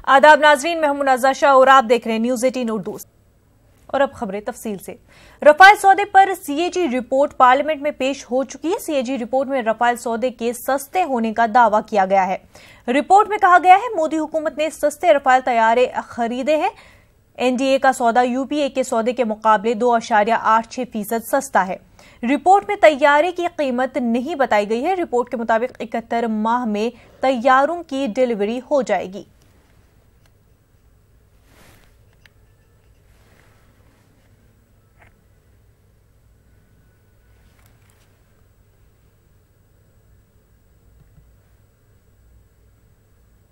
आदाब नाजरीन, मैं हूं मुनाज़ा शाह और आप देख रहे हैं न्यूज़ 18 उर्दू। और अब खबरें तफसील से। रफाल सौदे पर सीएजी रिपोर्ट पार्लियामेंट में पेश हो चुकी है। सीएजी रिपोर्ट में रफाल सौदे के सस्ते होने का दावा किया गया है। रिपोर्ट में कहा गया है मोदी हुकूमत ने सस्ते रफाल तैयारे खरीदे हैं। एनडीए का सौदा यूपीए के सौदे के मुकाबले 2.86% सस्ता है। रिपोर्ट में तैयारे की कीमत नहीं बताई गई है। रिपोर्ट के मुताबिक 71 माह में तैयारों की डिलीवरी हो जाएगी।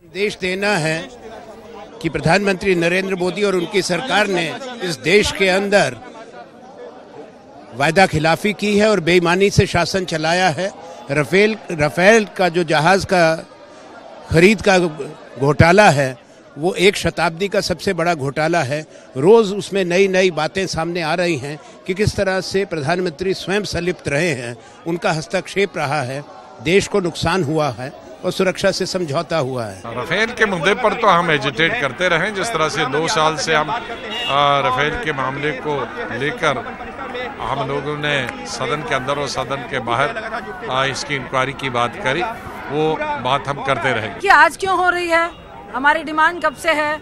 देश देना है कि प्रधानमंत्री नरेंद्र मोदी और उनकी सरकार ने इस देश के अंदर वायदा खिलाफी की है और बेईमानी से शासन चलाया है। राफेल का जो जहाज का खरीद का घोटाला है वो एक शताब्दी का सबसे बड़ा घोटाला है। रोज उसमें नई नई बातें सामने आ रही हैं कि किस तरह से प्रधानमंत्री स्वयं संलिप्त रहे हैं, उनका हस्तक्षेप रहा है, देश को नुकसान हुआ है और सुरक्षा से समझौता हुआ है। राफेल के मुद्दे पर तो हम एजिटेट करते रहे, जिस तरह से 2 साल से हम राफेल के मामले को लेकर हम लोगों ने सदन के अंदर और सदन के बाहर इसकी इंक्वायरी की बात करी, वो बात हम करते रहे कि आज क्यों हो रही है, हमारी डिमांड कब से है।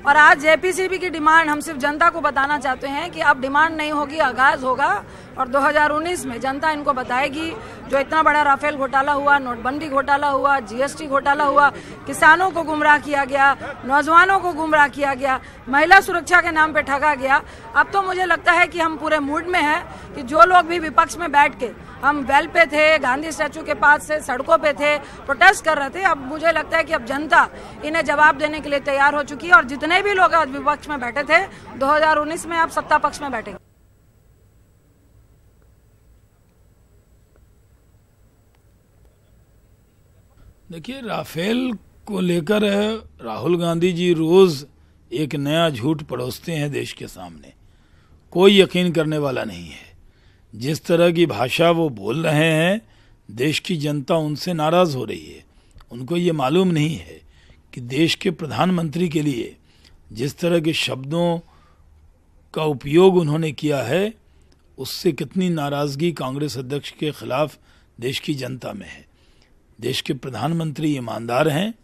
और आज जेपीसीबी की डिमांड हम सिर्फ जनता को बताना चाहते हैं कि अब डिमांड नहीं होगी, आगाज होगा और 2019 में जनता इनको बताएगी। जो इतना बड़ा राफेल घोटाला हुआ, नोटबंदी घोटाला हुआ, जीएसटी घोटाला हुआ, किसानों को गुमराह किया गया, नौजवानों को गुमराह किया गया, महिला सुरक्षा के नाम पे ठगा गया। अब तो मुझे लगता है कि हम पूरे मूड में हैं कि जो लोग भी विपक्ष में बैठ के, हम वेल पे थे, गांधी स्टैचू के पास से सड़कों पे थे, प्रोटेस्ट कर रहे थे, अब मुझे लगता है कि अब जनता इन्हें जवाब देने के लिए तैयार हो चुकी है। और जितने भी लोग आज विपक्ष में बैठे थे 2019 में अब सत्ता पक्ष में बैठेंगे। देखिए, राफेल को लेकर राहुल गांधी जी रोज एक नया झूठ परोसते हैं देश के सामने। कोई यकीन करने वाला नहीं है। जिस तरह की भाषा वो बोल रहे हैं, देश की जनता उनसे नाराज हो रही है। उनको ये मालूम नहीं है कि देश के प्रधानमंत्री के लिए जिस तरह के शब्दों का उपयोग उन्होंने किया है, उससे कितनी नाराजगी कांग्रेस अध्यक्ष के खिलाफ देश की जनता में है। देश के प्रधानमंत्री ईमानदार हैं,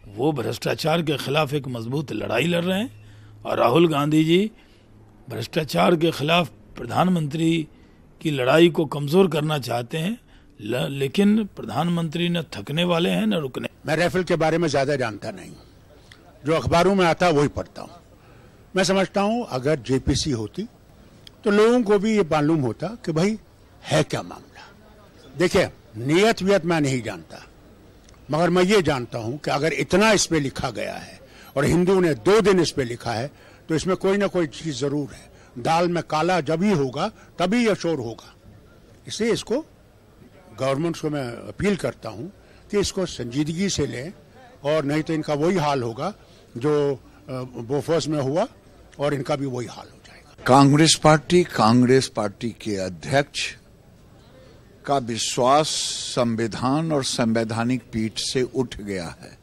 वो भ्रष्टाचार के खिलाफ एक मजबूत लड़ाई लड़ रहे हैं और राहुल गांधी जी भ्रष्टाचार के खिलाफ प्रधानमंत्री की लड़ाई को कमजोर करना चाहते हैं, लेकिन प्रधानमंत्री न थकने वाले हैं न रुकने। मैं राफेल के बारे में ज्यादा जानता नहीं, जो अखबारों में आता वही पढ़ता हूँ। मैं समझता हूँ अगर जेपीसी होती तो लोगों को भी ये मालूम होता कि भाई है क्या मामला। देखिए, नियत वियत मैं नहीं जानता, मगर मैं ये जानता हूं कि अगर इतना इसमें लिखा गया है और हिंदू ने 2 दिन इस पे लिखा है तो इसमें कोई ना कोई चीज जरूर है। दाल में काला जब ही होगा तभी यह शोर होगा। इसलिए इसको गवर्नमेंट को मैं अपील करता हूं कि इसको संजीदगी से लें, और नहीं तो इनका वही हाल होगा जो बोफोर्स में हुआ और इनका भी वही हाल हो जाएगा। कांग्रेस पार्टी के अध्यक्ष का विश्वास संविधान और संवैधानिक पीठ से उठ गया है।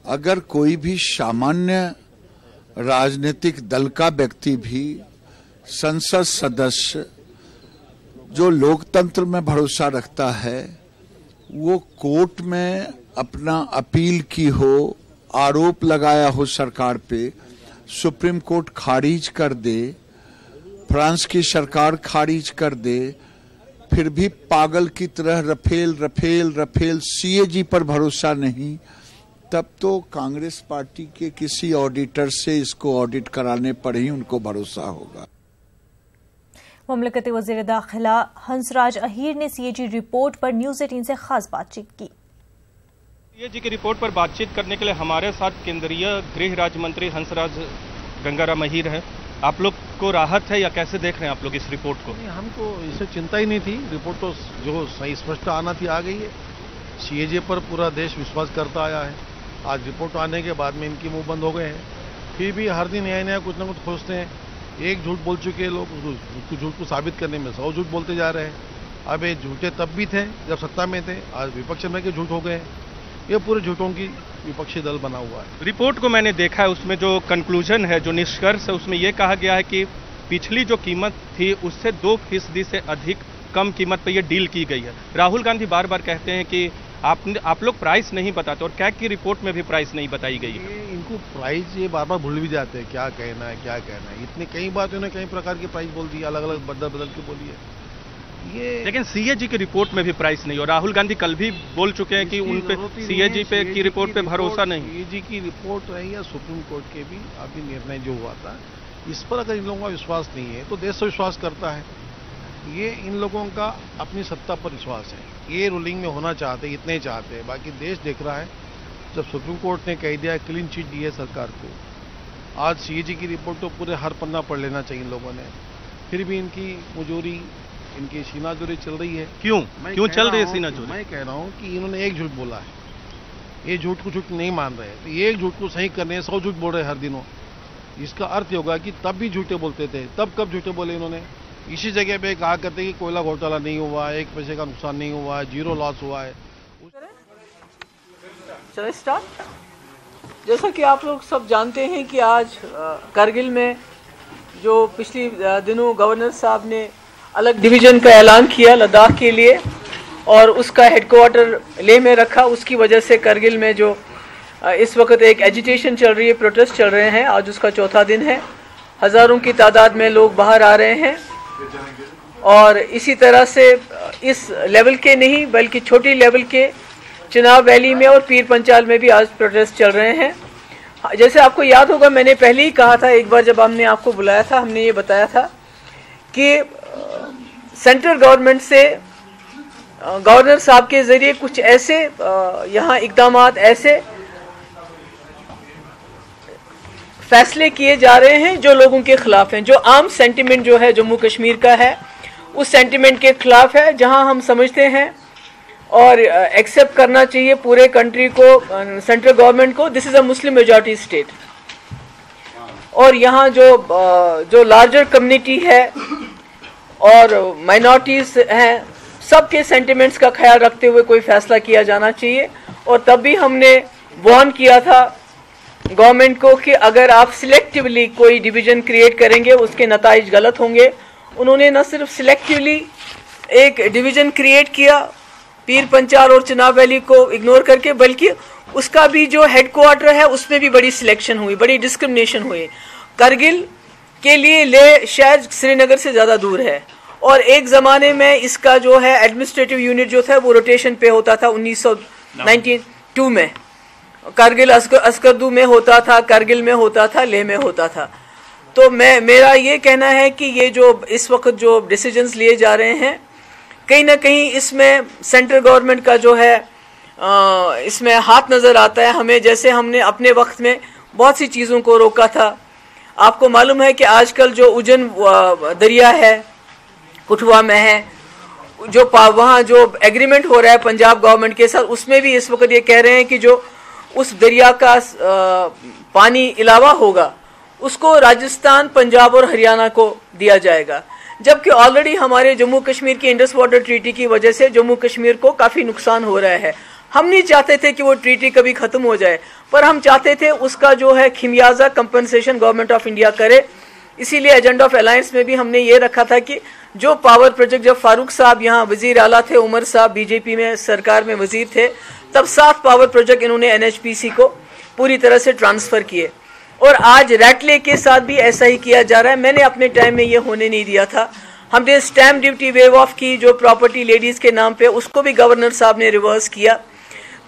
अगर कोई भी सामान्य राजनीतिक दल का व्यक्ति भी, संसद सदस्य जो लोकतंत्र में भरोसा रखता है, वो कोर्ट में अपना अपील की हो, आरोप लगाया हो सरकार पे, सुप्रीम कोर्ट खारिज कर दे, फ्रांस की सरकार खारिज कर दे, फिर भी पागल की तरह रफेल सीएजी पर भरोसा नहीं, तब तो कांग्रेस पार्टी के किसी ऑडिटर से इसको ऑडिट कराने पर ही उनको भरोसा होगा। मुमलकती वज़ीर दाखिला हंसराज अहीर ने सीएजी रिपोर्ट पर न्यूज़ 18 से खास बातचीत की। सीएजी की रिपोर्ट पर बातचीत करने के लिए हमारे साथ केंद्रीय गृह राज्य मंत्री हंसराज गंगाराम अहीर हैं। आप लोग को राहत है या कैसे देख रहे हैं आप लोग इस रिपोर्ट को? हमको इससे चिंता ही नहीं थी। रिपोर्ट तो जो सही स्पष्ट आना थी आ गई है। सीएजी पर पूरा देश विश्वास करता आया है। आज रिपोर्ट आने के बाद में इनके मुंह बंद हो गए हैं। फिर भी हर दिन नया कुछ ना कुछ खोजते हैं। एक झूठ बोल चुके हैं लोग, उसको झूठ को साबित करने में 100 झूठ बोलते जा रहे हैं। अब ये झूठे तब भी थे जब सत्ता में थे, आज विपक्ष में के झूठ हो गए। ये पूरे झूठों की विपक्षी दल बना हुआ है। रिपोर्ट को मैंने देखा है, उसमें जो कंक्लूजन है, जो निष्कर्ष है, उसमें यह कहा गया है कि पिछली जो कीमत थी उससे 2% से अधिक कम कीमत पर यह डील की गई है। राहुल गांधी बार बार कहते हैं कि आप लोग प्राइस नहीं बताते, और कैग की रिपोर्ट में भी प्राइस नहीं बताई गई है। इनको प्राइस ये बार बार भूल भी जाते हैं, क्या कहना है क्या कहना है। इतने कई बात उन्होंने कई प्रकार की प्राइस बोल दी, अलग अलग बदल बदल के बोली है ये। लेकिन सीएजी की रिपोर्ट में भी प्राइस नहीं, और राहुल गांधी कल भी बोल चुके हैं कि उन पे सीएजी पे की रिपोर्ट पे भरोसा नहीं। सीएजी की रिपोर्ट रही या सुप्रीम कोर्ट के भी अभी निर्णय जो हुआ था, इस पर अगर इन लोगों का विश्वास नहीं है तो देश से विश्वास करता है। ये इन लोगों का अपनी सत्ता पर विश्वास है, ये रूलिंग में होना चाहते हैं, इतने चाहते हैं। बाकी देश देख रहा है, जब सुप्रीम कोर्ट ने कह दिया क्लीन चिट दी है सरकार को, आज सीएजी की रिपोर्ट तो पूरे हर पन्ना पढ़ लेना चाहिए इन लोगों ने। फिर भी इनकी मुजोरी, इनकी सीनाजोरी चल रही है। क्यों चल रही है सीनाजोरी? मैं कह रहा हूँ कि इन्होंने एक झूठ बोला है, ये झूठ को झूठ नहीं मान रहे, तो ये एक झूठ को सही करने 100 झूठ बोल रहे हर दिनों। इसका अर्थ होगा कि तब भी झूठे बोलते थे, तब कब झूठे बोले इन्होंने? इसी जगह पे कहा करते कि कोयला घोटाला नहीं हुआ है, 1 पैसे का नुकसान नहीं हुआ है, 0 लॉस हुआ है। चलो स्टार्ट। जैसा कि आप लोग सब जानते हैं कि आज कारगिल में जो पिछले दिनों गवर्नर साहब ने अलग डिवीजन का ऐलान किया लद्दाख के लिए, और उसका हेडक्वार्टर लेह में रखा, उसकी वजह से कारगिल में जो इस वक्त एक एजिटेशन चल रही है, प्रोटेस्ट चल रहे हैं, आज उसका चौथा दिन है। हज़ारों की तादाद में लोग बाहर आ रहे हैं, और इसी तरह से इस लेवल के नहीं बल्कि छोटी लेवल के चिनाब वैली में और पीर पंचाल में भी आज प्रोटेस्ट चल रहे हैं। जैसे आपको याद होगा, मैंने पहले ही कहा था, एक बार जब हमने आपको बुलाया था, हमने ये बताया था कि सेंट्रल गवर्नमेंट से गवर्नर साहब के जरिए कुछ ऐसे यहाँ इकदामात, ऐसे फैसले किए जा रहे हैं जो लोगों के खिलाफ हैं, जो आम सेंटिमेंट जो है जम्मू कश्मीर का है उस सेंटिमेंट के खिलाफ है, जहां हम समझते हैं और एक्सेप्ट करना चाहिए पूरे कंट्री को, सेंट्रल गवर्नमेंट को, this is a Muslim majority state, और यहाँ जो लार्जर कम्युनिटी है और माइनॉरिटीज हैं, सबके सेंटिमेंट्स का ख्याल रखते हुए कोई फैसला किया जाना चाहिए। और तब भी हमने वार्न किया था गवर्नमेंट को कि अगर आप सिलेक्टिवली कोई डिवीजन क्रिएट करेंगे उसके नताइज गलत होंगे। उन्होंने न सिर्फ सिलेक्टिवली एक डिवीजन क्रिएट किया पीर पंचाल और चिनाब वैली को इग्नोर करके, बल्कि उसका भी जो हेडक्वार्टर है उसमें भी बड़ी सिलेक्शन हुई, बड़ी डिस्क्रिमिनेशन हुई। कारगिल के लिए ले शायद श्रीनगर से ज़्यादा दूर है, और एक ज़माने में इसका जो है एडमिनिस्ट्रेटिव यूनिट जो था वो रोटेशन पे होता था। 1992 में कारगिल अस्करदू में होता था, कारगिल में होता था, लेह में होता था। तो मेरा ये कहना है कि ये जो इस वक्त जो डिसीजंस लिए जा रहे हैं, कहीं ना कहीं इसमें सेंट्रल गवर्नमेंट का जो है इसमें हाथ नज़र आता है हमें। जैसे हमने अपने वक्त में बहुत सी चीज़ों को रोका था। आपको मालूम है कि आजकल जो उजन दरिया है कठुआ में है, जो वहाँ जो एग्रीमेंट हो रहा है पंजाब गवर्नमेंट के साथ, उसमें भी इस वक्त ये कह रहे हैं कि जो उस दरिया का पानी इलावा होगा उसको राजस्थान, पंजाब और हरियाणा को दिया जाएगा, जबकि ऑलरेडी हमारे जम्मू कश्मीर की इंडस वाटर ट्रीटी की वजह से जम्मू कश्मीर को काफ़ी नुकसान हो रहा है। हम नहीं चाहते थे कि वो ट्रीटी कभी ख़त्म हो जाए, पर हम चाहते थे उसका जो है खिमियाजा कंपनसेशन गवर्नमेंट ऑफ इंडिया करे। इसीलिए एजेंडा ऑफ अलायंस में भी हमने ये रखा था कि जो पावर प्रोजेक्ट, जब फारूक साहब यहाँ वजीर आला थे, उमर साहब बीजेपी में सरकार में वजीर थे, तब 7 पावर प्रोजेक्ट इन्होंने NHPC को पूरी तरह से ट्रांसफ़र किए, और आज रैटले के साथ भी ऐसा ही किया जा रहा है। मैंने अपने टाइम में ये होने नहीं दिया था। हमने स्टैम्प ड्यूटी वेव ऑफ की जो प्रॉपर्टी लेडीज़ के नाम पे, उसको भी गवर्नर साहब ने रिवर्स किया।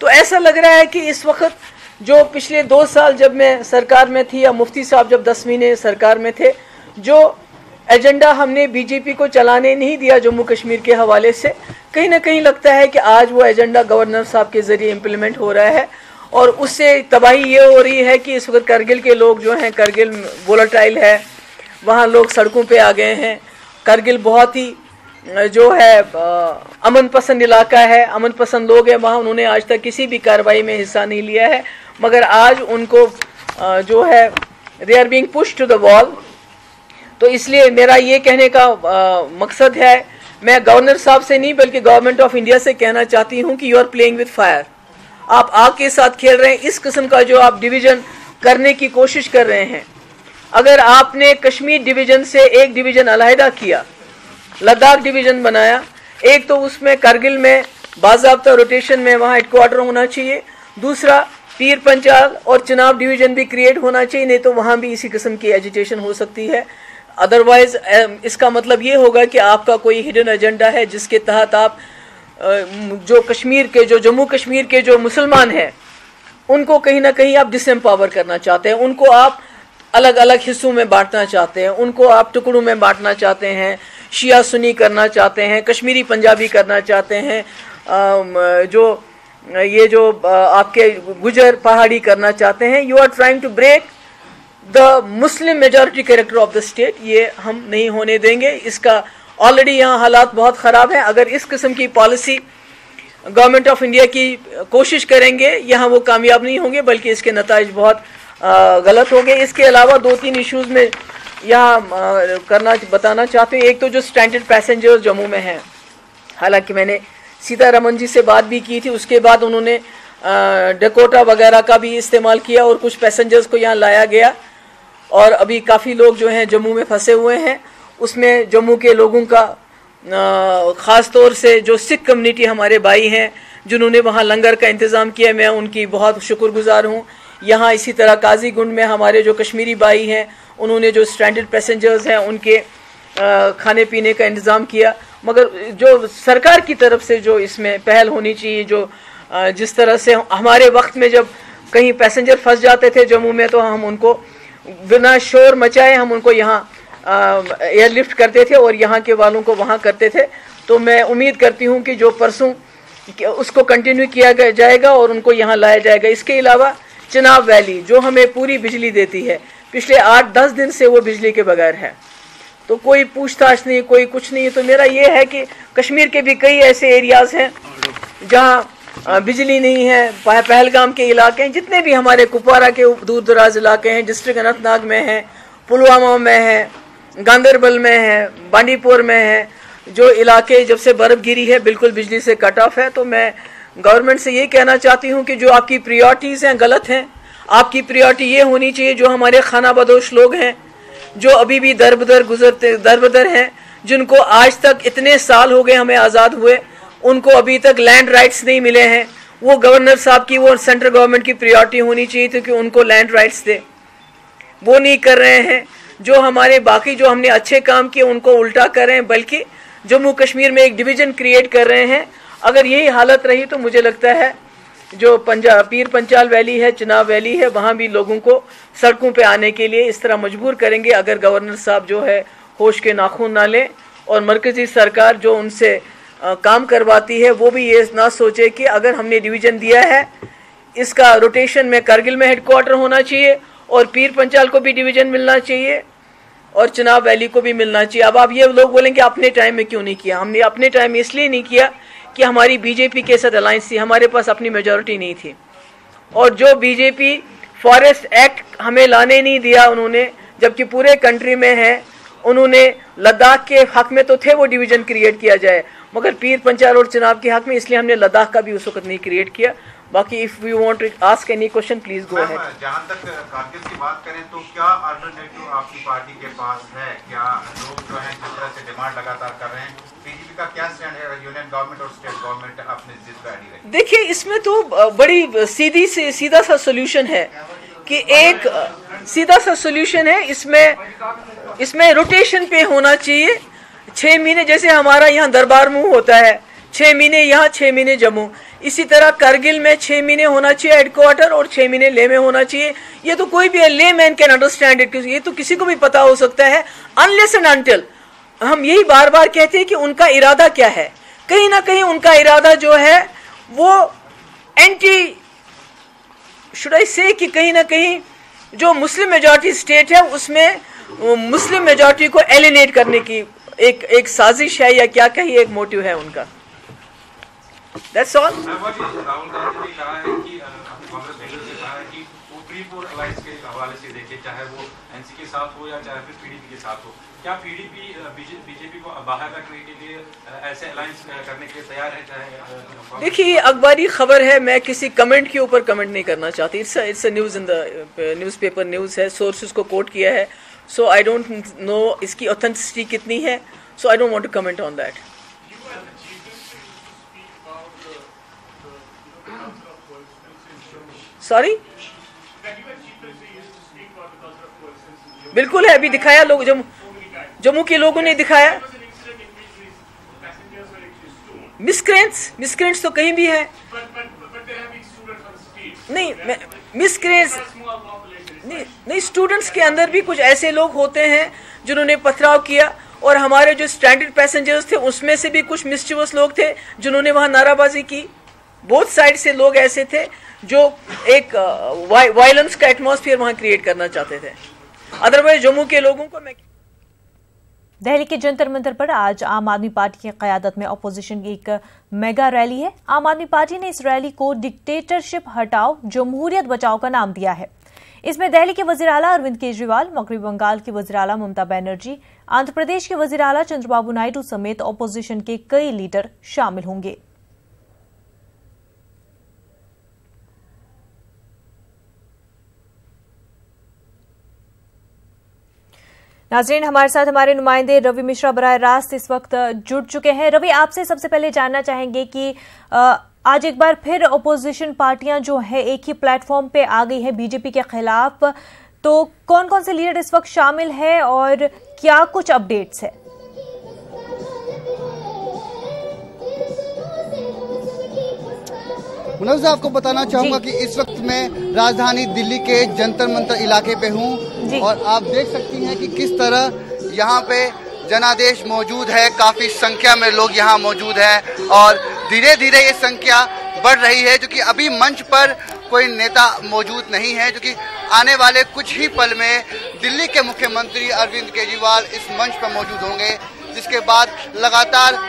तो ऐसा लग रहा है कि इस वक्त जो पिछले 2 साल जब मैं सरकार में थी, या मुफ्ती साहब जब 10 महीने सरकार में थे, जो एजेंडा हमने बीजेपी को चलाने नहीं दिया जम्मू कश्मीर के हवाले से, कहीं ना कहीं लगता है कि आज वो एजेंडा गवर्नर साहब के ज़रिए इम्प्लीमेंट हो रहा है, और उससे तबाही ये हो रही है कि इस वक्त कारगिल के लोग जो हैं, कारगिल वोलेटाइल है, वहाँ लोग सड़कों पे आ गए हैं। कारगिल बहुत ही जो है अमन पसंद इलाका है, अमन पसंद लोग हैं वहाँ, उन्होंने आज तक किसी भी कार्रवाई में हिस्सा नहीं लिया है, मगर आज उनको जो है they are being pushed to the wall. तो इसलिए मेरा ये कहने का मकसद है, मैं गवर्नर साहब से नहीं बल्कि गवर्नमेंट ऑफ इंडिया से कहना चाहती हूँ कि you are playing with fire. आप आग के साथ खेल रहे हैं। इस किस्म का जो आप डिवीजन करने की कोशिश कर रहे हैं, अगर आपने कश्मीर डिवीजन से एक डिवीजन अलहदा किया, लद्दाख डिवीजन बनाया, एक तो उसमें करगिल में बाज़ाब्ता रोटेशन में वहाँ हेडक्वार्टर होना चाहिए, दूसरा पीर पंचाल और चिनाब डिवीजन भी क्रिएट होना चाहिए, नहीं तो वहाँ भी इसी किस्म की एजिटेशन हो सकती है। अदरवाइज इसका मतलब ये होगा कि आपका कोई हिडन एजेंडा है जिसके तहत आप जो कश्मीर के, जो जम्मू कश्मीर के जो मुसलमान हैं उनको कहीं ना कहीं आप डिसएम्पावर करना चाहते हैं, उनको आप अलग अलग हिस्सों में बांटना चाहते हैं, उनको आप टुकड़ों में बांटना चाहते हैं, शिया सुन्नी करना चाहते हैं, कश्मीरी पंजाबी करना चाहते हैं, जो आपके गुजर पहाड़ी करना चाहते हैं। You are trying to break the Muslim majority character of the state. ये हम नहीं होने देंगे। इसका ऑलरेडी यहाँ हालात बहुत ख़राब हैं। अगर इस किस्म की पॉलिसी गवर्नमेंट ऑफ इंडिया की कोशिश करेंगे, यहाँ वो कामयाब नहीं होंगे, बल्कि इसके नताइज बहुत गलत होंगे। इसके अलावा 2-3 इश्यूज़ में यहाँ बताना चाहते हैं। एक तो जो स्ट्रैंडेड पैसेंजर्स जम्मू में हैं, हालांकि मैंने सीतारमन जी से बात भी की थी, उसके बाद उन्होंने डकोटा वगैरह का भी इस्तेमाल किया और कुछ पैसेंजर्स को यहाँ लाया गया, और अभी काफ़ी लोग जो हैं जम्मू में फंसे हुए हैं। उसमें जम्मू के लोगों का ख़ास तौर से जो सिख कम्युनिटी हमारे भाई हैं जिन्होंने वहाँ लंगर का इंतज़ाम किया, मैं उनकी बहुत शुक्रगुजार हूँ। यहाँ इसी तरह काजीगुंड में हमारे जो कश्मीरी भाई हैं उन्होंने जो स्ट्रैंडेड पैसेंजर्स हैं उनके खाने पीने का इंतज़ाम किया। मगर जो सरकार की तरफ से जो इसमें पहल होनी चाहिए, जो जिस तरह से हमारे वक्त में जब कहीं पैसेंजर फंस जाते थे जम्मू में, तो हम उनको बिना शोर मचाए हम उनको यहाँ एयरलिफ्ट करते थे और यहाँ के वालों को वहाँ करते थे। तो मैं उम्मीद करती हूँ कि जो परसों उसको कंटिन्यू किया जाएगा और उनको यहाँ लाया जाएगा। इसके अलावा चिनाब वैली जो हमें पूरी बिजली देती है, पिछले 8-10 दिन से वो बिजली के बगैर है, तो कोई पूछताछ नहीं, कोई कुछ नहीं। तो मेरा ये है कि कश्मीर के भी कई ऐसे एरियाज़ हैं जहाँ बिजली नहीं है। पहलगाम के इलाके हैं, जितने भी हमारे कुपवारा के दूर दराज इलाके हैं, डिस्ट्रिक्ट अनंतनाग में हैं, पुलवामा में है, गांदरबल में है, बांडीपुर में है, जो इलाके जब से बर्फ़ गिरी है बिल्कुल बिजली से कट ऑफ है। तो मैं गवर्नमेंट से ये कहना चाहती हूँ कि जो आपकी प्रायोरिटीज़ हैं गलत हैं। आपकी प्रायोरिटी ये होनी चाहिए जो हमारे खाना बदोश लोग हैं, जो अभी भी दरबदर हैं, जिनको आज तक इतने साल हो गए हमें आज़ाद हुए, उनको अभी तक लैंड राइट्स नहीं मिले हैं। वो गवर्नर साहब की, वो सेंट्रल गवर्नमेंट की प्रायोरिटी होनी चाहिए थी कि उनको लैंड राइट्स दे, वो नहीं कर रहे हैं। जो हमारे बाकी जो हमने अच्छे काम किए उनको उल्टा कर रहे हैं, बल्कि जम्मू कश्मीर में एक डिवीज़न क्रिएट कर रहे हैं। अगर यही हालत रही तो मुझे लगता है जो पीर पंचाल वैली है, चिनाब वैली है, वहाँ भी लोगों को सड़कों पे आने के लिए इस तरह मजबूर करेंगे अगर गवर्नर साहब जो है होश के नाखून ना लें, और मरकज़ी सरकार जो उनसे काम करवाती है वो भी ये ना सोचे कि अगर हमने डिवीज़न दिया है इसका रोटेशन में करगिल में हेडक्वार्टर होना चाहिए और पीर पंचाल को भी डिवीज़न मिलना चाहिए और चिनाब वैली को भी मिलना चाहिए। अब आप ये लोग बोलेंगे अपने टाइम में क्यों नहीं किया। हमने अपने टाइम में इसलिए नहीं किया कि हमारी बीजेपी के साथ अलायंस थी, हमारे पास अपनी मेजॉरिटी नहीं थी, और जो बीजेपी फॉरेस्ट एक्ट हमें लाने नहीं दिया उन्होंने, जबकि पूरे कंट्री में है, उन्होंने लद्दाख के हक में तो थे वो डिवीज़न क्रिएट किया जाए, मगर पीर पंचाल और चिनाब के हक में, इसलिए हमने लद्दाख का भी उस वक्त नहीं क्रिएट किया। बाकी if you want to ask any question please go ahead. जहां तक कारगिल की बात करें तो क्या अल्टरनेटिव आपकी पार्टी के पास है? क्या लोग जो हैं जिस तरह से डिमांड लगातार कर रहे हैं, बीजेपी का क्या स्टैंड है? यूनियन गवर्नमेंट और स्टेट गवर्नमेंट अपनी जिद पे अड़ी रही। देखिए इसमें तो बड़ी सीधा सा सोल्यूशन है कि एक सीधा सा सोल्यूशन है, इसमें रोटेशन पे होना चाहिए। 6 महीने जैसे हमारा यहाँ दरबार मुँह होता है, 6 महीने यहाँ 6 महीने जम्मू, इसी तरह करगिल में 6 महीने होना चाहिए हेडक्वार्टर और 6 महीने लेह में होना चाहिए। ये तो कोई भी ले मैन कैन अंडरस्टैंड इट, ये तो किसी को भी पता हो सकता है। अनलेस एंड अनटिल, हम यही बार बार कहते हैं कि उनका इरादा क्या है। कहीं ना कहीं उनका इरादा जो है वो एंटी शुड आई से कि कहीं ना कहीं जो मुस्लिम मेजॉरिटी स्टेट है उसमें मुस्लिम मेजॉरिटी को एलिनेट करने की एक साजिश है, या क्या कहिए एक मोटिव है उनका। That's all. राहुल गांधी ने कहा है कि कांग्रेस लीडर से कहा है कि वो प्री-पोल अलायंस के हवाले से देखिए, चाहे वो एनसी के साथ हो या चाहे फिर पीडीपी के साथ हो, क्या पीडीपी बीजेपी को बाहर रखने के लिए ऐसे अलायंस करने के लिए तैयार है? चाहे देखिए, अखबारी खबर है, मैं किसी कमेंट के ऊपर कमेंट नहीं करना चाहती। It's a news in the newspaper, news है, सोर्सेज को कोट किया है, सो आई डोंट नो इसकी ऑथेंटिसिटी कितनी है, so I don't want to comment on that. Sorry, बिल्कुल है, अभी दिखाया, लोग जम्मू के लोगों ने दिखाया। मिसक्रेंट्स तो कहीं भी है नहीं, मिसक्रेंट्स नहीं, स्टूडेंट्स के अंदर भी कुछ ऐसे लोग होते हैं जिन्होंने पथराव किया, और हमारे जो स्टैंडर्ड पैसेंजर्स थे उसमें से भी कुछ मिस्चिवस लोग थे जिन्होंने वहां नाराबाजी की। बोथ साइड से लोग ऐसे थे जो एक वायलेंस का एटमॉस्फेयर वहां क्रिएट करना चाहते थे। अदरवाइज जम्मू के लोगों को मैं दिल्ली के जंतर मंतर पर आज आम आदमी पार्टी की क़यादत में अपोजिशन की एक मेगा रैली है। आम आदमी पार्टी ने इस रैली को डिक्टेटरशिप हटाओ जमहूरियत बचाओ का नाम दिया है। इसमें दिल्ली के वज़ीर आला अरविंद केजरीवाल, मगरबी बंगाल के वज़ीर आला ममता बनर्जी, आंध्र प्रदेश के वज़ीर आला चंद्रबाबू नायडू समेत अपोजिशन के कई लीडर शामिल होंगे। नाज़रीन, हमारे साथ हमारे नुमाइंदे रवि मिश्रा बराह रास्त इस वक्त जुड़ चुके हैं। रवि, आपसे सबसे पहले जानना चाहेंगे कि आज एक बार फिर अपोजिशन पार्टियां जो है एक ही प्लेटफॉर्म पे आ गई है बीजेपी के खिलाफ, तो कौन कौन से लीडर इस वक्त शामिल है और क्या कुछ अपडेट्स है? मुनव्वर, आपको बताना चाहूंगा कि इस वक्त मैं राजधानी दिल्ली के जंतर मंतर इलाके पे हूं और आप देख सकती हैं कि किस तरह यहाँ पे जनादेश मौजूद है। काफी संख्या में लोग यहाँ मौजूद हैं और धीरे धीरे ये संख्या बढ़ रही है, क्योंकि अभी मंच पर कोई नेता मौजूद नहीं है, क्योंकि आने वाले कुछ ही पल में दिल्ली के मुख्यमंत्री अरविंद केजरीवाल इस मंच पर मौजूद होंगे, जिसके बाद लगातार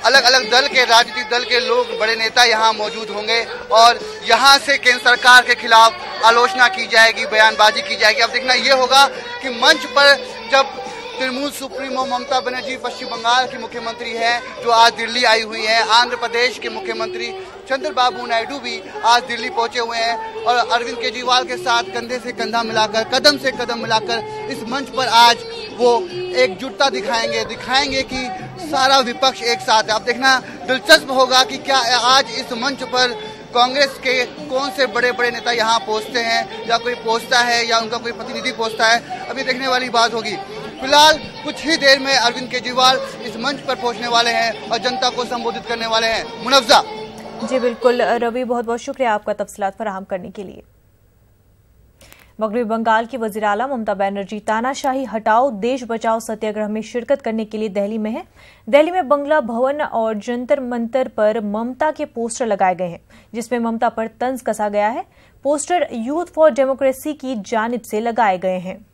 अलग अलग दल के राजनीतिक दल के लोग, बड़े नेता यहाँ मौजूद होंगे और यहाँ से केंद्र सरकार के खिलाफ आलोचना की जाएगी, बयानबाजी की जाएगी। अब देखना ये होगा कि मंच पर जब तृणमूल सुप्रीमो ममता बनर्जी पश्चिम बंगाल की मुख्यमंत्री है जो आज दिल्ली आई हुई हैं, आंध्र प्रदेश के मुख्यमंत्री चंद्रबाबू नायडू भी आज दिल्ली पहुंचे हुए हैं और अरविंद केजरीवाल के साथ कंधे से कंधा मिलाकर, कदम से कदम मिलाकर इस मंच पर आज वो एकजुटता दिखाएंगे कि सारा विपक्ष एक साथ है। अब देखना दिलचस्प होगा कि क्या आज इस मंच पर कांग्रेस के कौन से बड़े बड़े नेता यहाँ पहुंचते हैं, या कोई पहुंचता है या उनका कोई प्रतिनिधि पहुंचता है, अभी देखने वाली बात होगी। फिलहाल कुछ ही देर में अरविंद केजरीवाल इस मंच पर पहुंचने वाले हैं और जनता को संबोधित करने वाले हैं। मुनव्जा। जी बिल्कुल रवि, बहुत बहुत शुक्रिया आपका तफसीलात फराहम करने के लिए। मगरबी बंगाल की वज़ीर आला ममता बनर्जी तानाशाही हटाओ देश बचाओ सत्याग्रह में शिरकत करने के लिए दिल्ली में है। दिल्ली में बंगला भवन और जंतर मंतर पर ममता के पोस्टर लगाए गए हैं, जिसमें ममता पर तंज कसा गया है। पोस्टर यूथ फॉर डेमोक्रेसी की जानिब से लगाए गए हैं।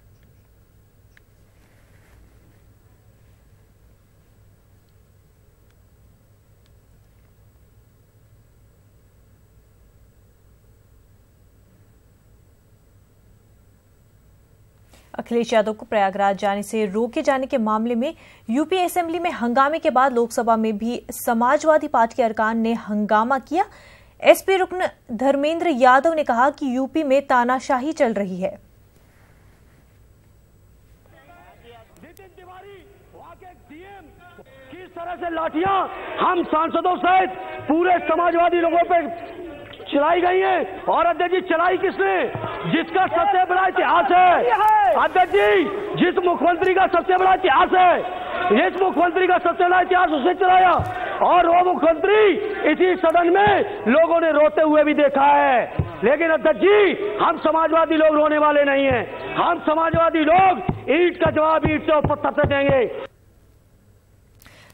अखिलेश यादव को प्रयागराज जाने से रोके जाने के मामले में यूपी असेंबली में हंगामे के बाद लोकसभा में भी समाजवादी पार्टी के अरकान ने हंगामा किया। एसपी रुकन धर्मेंद्र यादव ने कहा कि यूपी में तानाशाही चल रही है। किस तरह से लाठियां हम सांसदों सहित पूरे समाजवादी लोगों पे चलाई गई है, और अध्यक्ष जी चलाई किसने? जिसका सबसे बड़ा इतिहास है अध्यक्ष जी, जिस मुख्यमंत्री का सबसे बड़ा इतिहास है, इस मुख्यमंत्री का सबसे बड़ा इतिहास उसने चलाया, और वो मुख्यमंत्री इसी सदन में लोगों ने रोते हुए भी देखा है। लेकिन अध्यक्ष जी, हम समाजवादी लोग रोने वाले नहीं हैं। हम समाजवादी लोग ईंट का जवाब ईंट से ऊपर देंगे।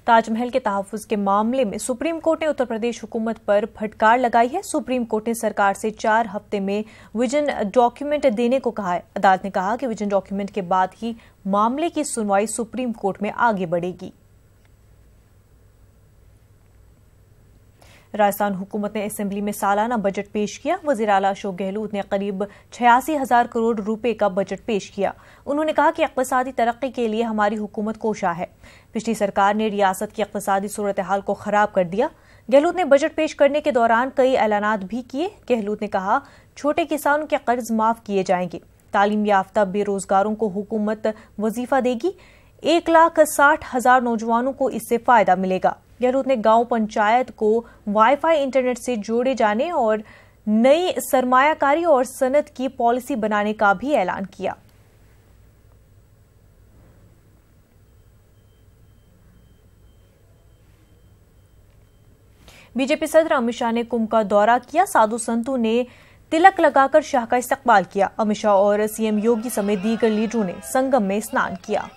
ताजमहल के तहफ्फुज़ के मामले में सुप्रीम कोर्ट ने उत्तर प्रदेश हुकूमत पर फटकार लगाई है। सुप्रीम कोर्ट ने सरकार से 4 हफ्ते में विजन डॉक्यूमेंट देने को कहा है। अदालत ने कहा कि विजन डॉक्यूमेंट के बाद ही मामले की सुनवाई सुप्रीम कोर्ट में आगे बढ़ेगी। राजस्थान हुकूमत ने असेंबली में सालाना बजट पेश किया। वजीर आला अशोक गहलोत ने करीब 86,000 करोड़ रुपए का बजट पेश किया। उन्होंने कहा कि इक़्तिसादी तरक्की के लिए हमारी हुकूमत कोशा है। पिछली सरकार ने रियासत की इक़्तिसादी सूरत हाल को खराब कर दिया। गहलोत ने बजट पेश करने के दौरान कई ऐलानात भी किए। गहलोत ने कहा, छोटे किसानों के कर्ज माफ किए जाएंगे। तालीम याफ्ता बेरोजगारों को हुकूमत वजीफा देगी। 1,60,000 नौजवानों को इससे फायदा मिलेगा। गहलोत ने गांव पंचायत को वाईफाई इंटरनेट से जोड़े जाने और नई सरमायाकारी और सनत की पॉलिसी बनाने का भी ऐलान किया। बीजेपी सदर अमित शाह ने कुंभ का दौरा किया। साधु संतों ने तिलक लगाकर शाह का इस्तकबाल किया। अमित शाह और सीएम योगी समेत दीगर लीडरों ने संगम में स्नान किया।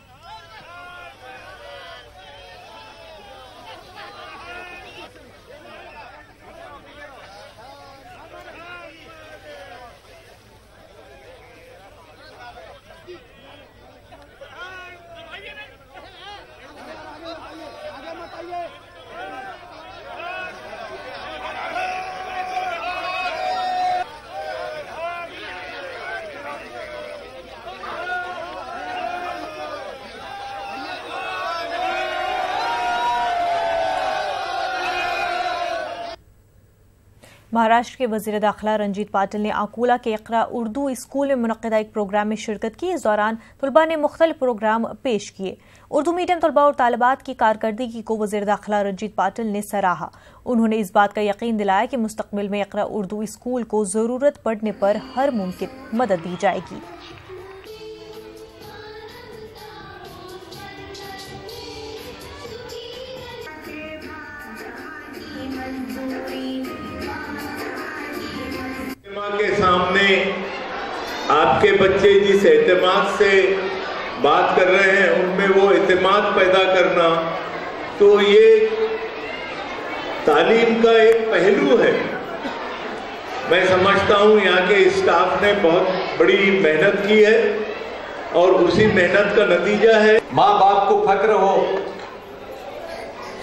महाराष्ट्र के वजीर दाखिला रंजीत पाटिल ने अकोला के इकरा उर्दू स्कूल में मुनक्किदा एक प्रोग्राम में शिरकत की। इस दौरान तलबा ने मुख्तलिफ प्रोग्राम पेश किए। उर्दू मीडियम तलबा और तालिबात की कारकर्दगी को वजीर दाखिला रंजीत पाटिल ने सराहा। उन्होंने इस बात का यकीन दिलाया कि मुस्तकबिल में इकरा उर्दू स्कूल को जरूरत पड़ने पर हर मुमकिन मदद दी जाएगी। के सामने आपके बच्चे जिस एतमाद से बात कर रहे हैं उनमें वो एतमाद पैदा करना, तो ये तालीम का एक पहलू है। मैं समझता हूँ यहाँ के स्टाफ ने बहुत बड़ी मेहनत की है और उसी मेहनत का नतीजा है। माँ बाप को फक्र हो,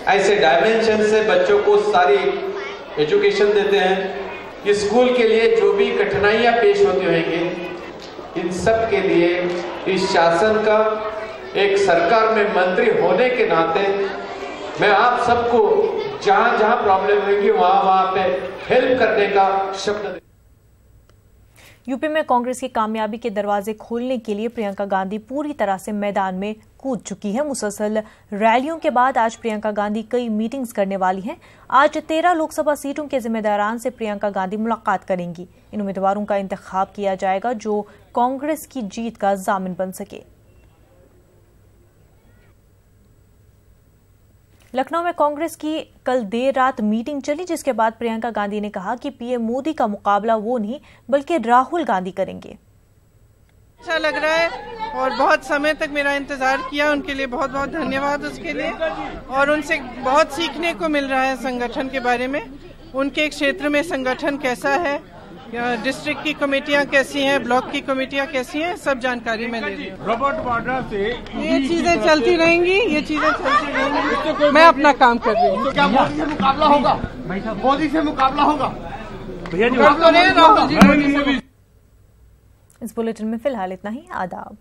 ऐसे डायमेंशन से बच्चों को सारी एजुकेशन देते हैं। स्कूल के लिए जो भी कठिनाइयां पेश होती होंगी, इन सब के लिए इस शासन का एक सरकार में मंत्री होने के नाते मैं आप सबको जहां जहां प्रॉब्लम होगी वहां पे हेल्प करने का शब्द। यूपी में कांग्रेस की कामयाबी के दरवाजे खोलने के लिए प्रियंका गांधी पूरी तरह से मैदान में कूद चुकी है। मुसलसल रैलियों के बाद आज प्रियंका गांधी कई मीटिंग्स करने वाली हैं। आज 13 लोकसभा सीटों के जिम्मेदारान से प्रियंका गांधी मुलाकात करेंगी। इन उम्मीदवारों का इंतखाब किया जाएगा जो कांग्रेस की जीत का जामिन बन सके। लखनऊ में कांग्रेस की कल देर रात मीटिंग चली, जिसके बाद प्रियंका गांधी ने कहा कि पीएम मोदी का मुकाबला वो नहीं बल्कि राहुल गांधी करेंगे। अच्छा लग रहा है और बहुत समय तक मेरा इंतजार किया, उनके लिए बहुत बहुत धन्यवाद उसके लिए। और उनसे बहुत सीखने को मिल रहा है संगठन के बारे में, उनके क्षेत्र में संगठन कैसा है, डिस्ट्रिक्ट की कमेटियां कैसी हैं, ब्लॉक की कमेटियां कैसी हैं, सब जानकारी मैं ले रही हूँ। रॉबर्ट वाड्रा से ये चीजें चलती रहेंगी, मैं अपना काम कर रही हूँ। तो क्या मोदी से मुकाबला होगा? मोदी से मुकाबला होगा? राहुल जी। इस बुलेटिन में फिलहाल इतना ही। आदाब।